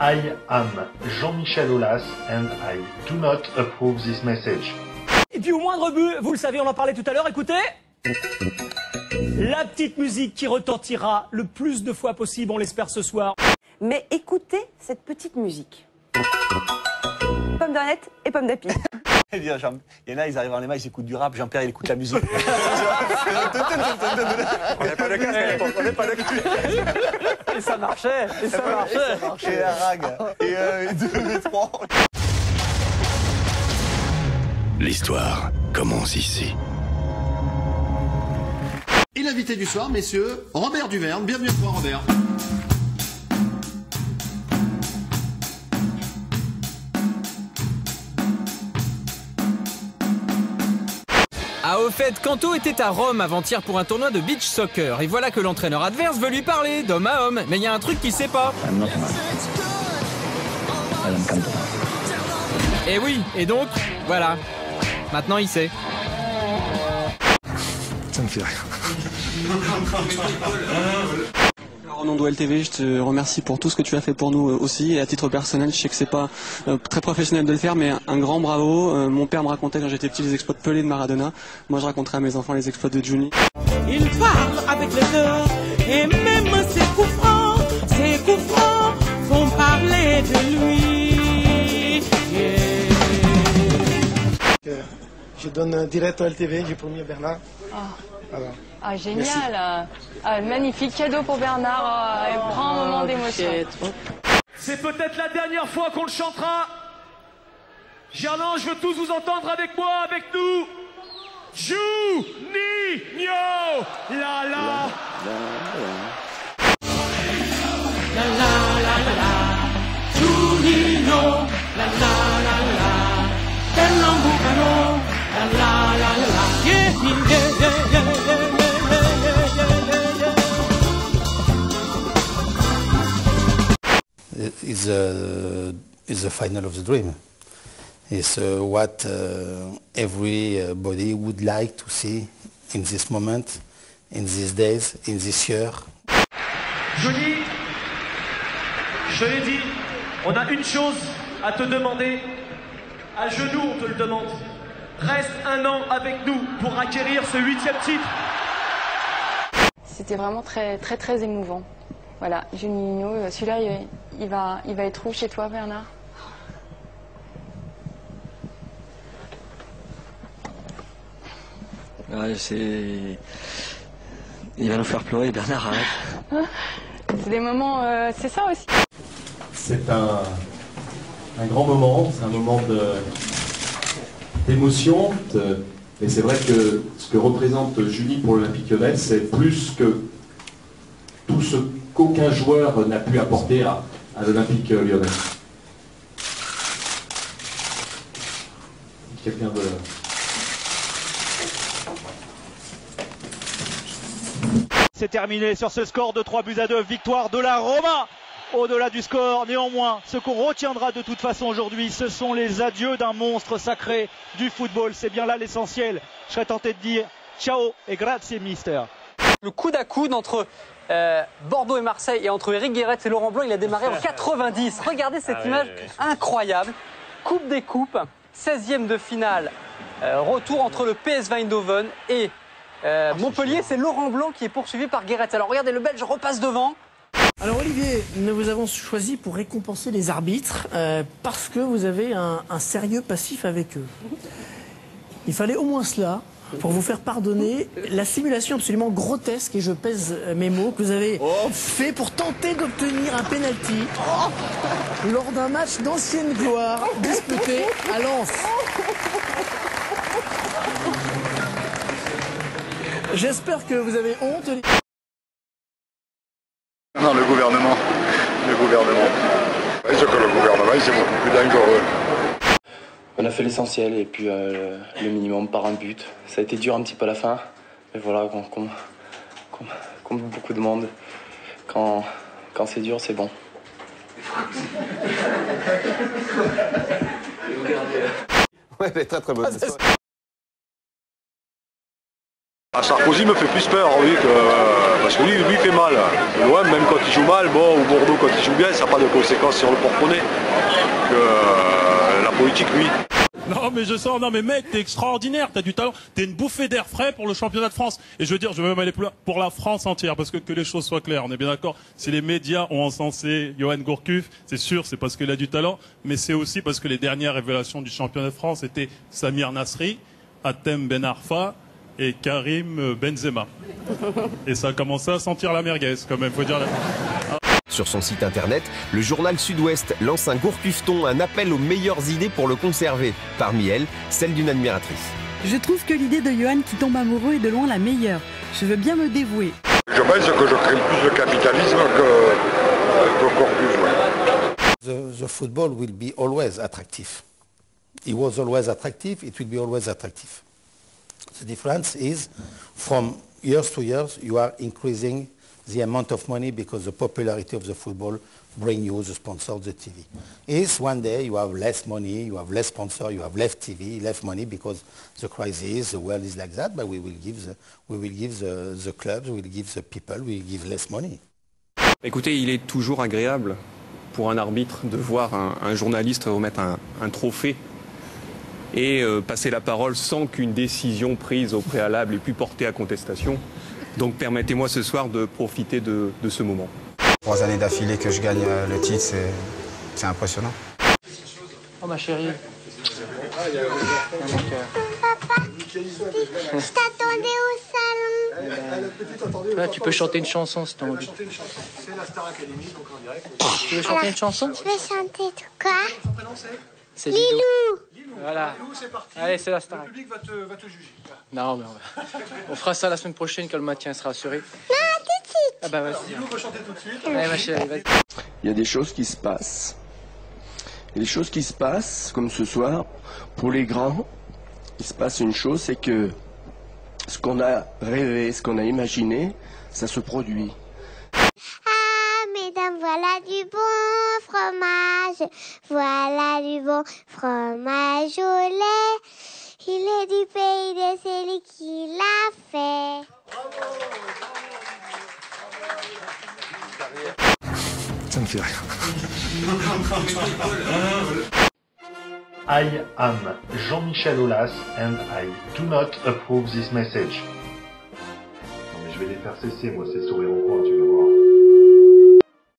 I am Jean-Michel Aulas and I do not approve this message. Et puis au moindre but, vous le savez, on en parlait tout à l'heure, écoutez. La petite musique qui retentira le plus de fois possible, on l'espère ce soir. Mais écoutez cette petite musique. Pomme d'Arnette et pomme d'api. Il y en a, ils arrivent dans les mains, ils écoutent du rap, Jean-Pierre, il écoute la musique. On n'est pas de casque à l'époque, on n'est pas de casque. Et ça marchait, et ça marchait. Et la rag, et 2, et 3. L'histoire commence ici. Et l'invité du soir, messieurs, Robert Duverne. Bienvenue à toi, Robert. Ah, au fait, Kanto était à Rome avant-hier pour un tournoi de beach soccer. Et voilà que l'entraîneur adverse veut lui parler, d'homme à homme. Mais il y a un truc qu'il sait pas. Et oui, et donc, voilà. Maintenant, il sait. Ça me fait rire. Au nom de LTV, je te remercie pour tout ce que tu as fait pour nous aussi. Et à titre personnel, je sais que c'est pas très professionnel de le faire, mais un grand bravo. Mon père me racontait quand j'étais petit les exploits de Pelé, de Maradona. Moi, je raconterai à mes enfants les exploits de Juni. Il parle avec le cœur et même ses coups francs font parler de lui. Je donne direct au LTV, j'ai promis à Bernard. Voilà. Ah, génial. Magnifique cadeau pour Bernard. Grand moment d'émotion. C'est peut-être la dernière fois qu'on le chantera. Gerland, je veux tous vous entendre avec moi, avec nous. Juninho, la la. La la la la la. Juninho, la la la la. Pernambucano, la la la la. Yeah, yeah, yeah, yeah, yeah. It's the final of the dream. It's what everybody would like to see in this moment, in these days, in this year. Johnny, je te l'ai dit, on a une chose à te demander. À genoux, on te le demande. Reste un an avec nous pour acquérir ce 8e titre. C'était vraiment très, très, très émouvant. Voilà, Juninho, celui-là, il va être où chez toi, Bernard? Ouais, il va nous faire pleurer, Bernard, arrête. C'est des moments, c'est ça aussi. C'est un grand moment, c'est un moment d'émotion. Et c'est vrai que ce que représente Julie pour l'Olympique Lyonnais, c'est plus que tout ce qu'aucun joueur n'a pu apporter à l'Olympique Lyonnais. Quelqu'un veut... C'est terminé sur ce score de 3-2, victoire de la Roma. Au-delà du score, néanmoins, ce qu'on retiendra de toute façon aujourd'hui, ce sont les adieux d'un monstre sacré du football. C'est bien là l'essentiel. Je serais tenté de dire ciao et grazie, mister. Le coude à coude entre Bordeaux et Marseille et entre Eric Guéret et Laurent Blanc, il a démarré en 90. Regardez cette image incroyable. Coupe des coupes, 16e de finale. Retour entre le PS Eindhoven et Montpellier. C'est Laurent Blanc qui est poursuivi par Guéret. Alors regardez, le Belge repasse devant. Alors Olivier, nous vous avons choisi pour récompenser les arbitres parce que vous avez un sérieux passif avec eux. Il fallait au moins cela pour vous faire pardonner la simulation absolument grotesque, et je pèse mes mots, que vous avez fait pour tenter d'obtenir un penalty lors d'un match d'ancienne gloire disputé à Lens. J'espère que vous avez honte. Non, le gouvernement. Je que le gouvernement, c'est beaucoup plus dangereux. On a fait l'essentiel et puis le minimum par un but. Ça a été dur un petit peu à la fin, mais voilà, comme beaucoup de monde, quand c'est dur, c'est bon. Ouais, mais très très bonne. Sarkozy me fait plus peur, oui, parce que lui fait mal. L'OM, même quand il joue mal, bon, ou Bordeaux quand il joue bien, ça n'a pas de conséquences sur le porte-monnaie. La politique, oui. Non mais je sens, non mais mec, t'es extraordinaire, t'as du talent, t'es une bouffée d'air frais pour le championnat de France. Et je veux dire, je veux même aller plus loin, pour la France entière, parce que les choses soient claires, on est bien d'accord. Si les médias ont encensé Johan Gourcuff, c'est sûr, c'est parce qu'il a du talent, mais c'est aussi parce que les dernières révélations du championnat de France étaient Samir Nasri, Hatem Ben Arfa et Karim Benzema. Et ça a commencé à sentir la merguez, quand même, faut dire la... Sur son site internet, le journal Sud-Ouest lance un Gourcuffeton, un appel aux meilleures idées pour le conserver. Parmi elles, celle d'une admiratrice. Je trouve que l'idée de Johan qui tombe amoureux est de loin la meilleure. Je veux bien me dévouer. Je pense que je crée plus de capitalisme que Gourcuff. The football will be always attractive. It was always attractive, it will be always attractive. The difference is from years to years you are increasing the amount of money because the popularity of the football bring you the sponsor, the TV. Is one day you have less money, you have less sponsor, you have less TV, less money because the crisis, the world is like that, but we will give the clubs, we will give the people, we will give less money. Écoutez, il est toujours agréable pour un arbitre de voir un journaliste remettre un trophée et passer la parole sans qu'une décision prise au préalable ait pu porter à contestation. Donc permettez-moi ce soir de profiter de ce moment. 3 années d'affilée que je gagne le titre, c'est impressionnant. Oh ma chérie. Papa, je t'attendais au salon. Là, tu peux chanter une chanson si tu as envie. C'est la Star Academy, donc en direct. Tu veux chanter une chanson? Je vais chanter tout quoi? Son prénom c'est Lilou. Voilà. Lilou, c'est parti. Allez, c'est la Star. Le public va te juger. Non, mais on fera ça la semaine prochaine quand le maintien sera assuré. Non, tout de suite. Ah bah vas-y. Lilou va chanter tout de suite. Allez, ma chérie, vas-y. Il y a des choses qui se passent. Et les choses qui se passent, comme ce soir, pour les grands, il se passe une chose, c'est que ce qu'on a rêvé, ce qu'on a imaginé, ça se produit. Ah, mesdames, voilà du bon fromage. Voilà du bon fromage au lait. Il est du pays de celui qui l'a fait. Ça me fait rire. I am Jean-Michel Aulas and I do not approve this message. Non mais je vais les faire cesser, moi, ces sourires.